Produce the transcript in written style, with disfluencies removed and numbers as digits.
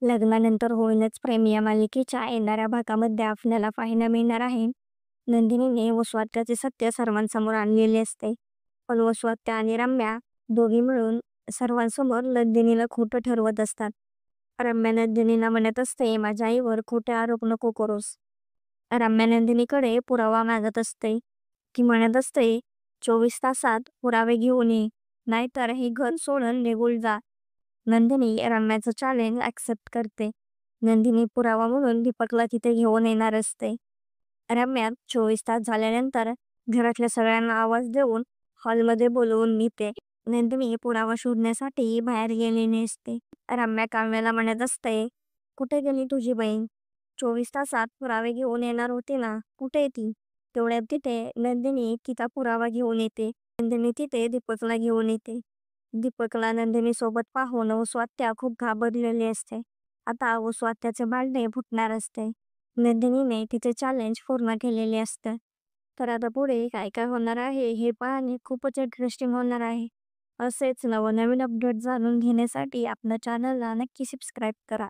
लग्नानंतर होईनच प्रेम या मालिकेच्या येणाऱ्या भागामध्ये आपल्याला पाहायला मिळणार आहे. नंदिनीने वसुहत्याचे सत्य सर्वांसमोर आणलेले असते. पण वसुहत्या आणि रम्या दोघी मिळून सर्वांसमोर नंदिनीला खोटं ठरवत असतात. रम्या नंदिनीला म्हणत असते, माझ्या आईवर खोटे आरोप नको करूस. रम्या नंदिनीकडे पुरावा मागत असते. ती म्हणत असते, 24 तासात पुरावे घेऊन ये, नाहीतर हे घर सोडून निघून जा. नंदिनी रम्याचं चॅलेंज ॲक्सेप्ट करते. नंदिनी पुरावा म्हणून दीपकला तिथे घेऊन येणार असते. रम्या 24 तास झाल्यानंतर घरातल्या सगळ्यांना आवाज देऊन हॉलमध्ये बोलवून नेते. नंदिनी पुरावा शोधण्यासाठी बाहेर गेलेली असते. रम्या काव्याला म्हणत असते, कुठे गेली तुझी बहीण? 24 तासात पुरावे घेऊन येणार होती ना, कुठे आहे ती? तेवढ्यात तिथे नंदिनी तिचा पुरावा घेऊन येते. नंदिनी तिथे दीपकला घेऊन येते. दीपकला नंदिनी सोबत पाहून वसुहत्या खूप घाबरलेली असते. आता वसुहत्याचे भांडे फुटणार असते. नंदिनीने तिचे चॅलेंज पूर्ण केलेले असते. तर आता पुढे काय काय होणार आहे हे पाहणे खूपच इंटरेस्टिंग होणार आहे. असेच नवनवीन अपडेट जाणून घेण्यासाठी आपल्या चॅनलला नक्की सबस्क्राईब करा.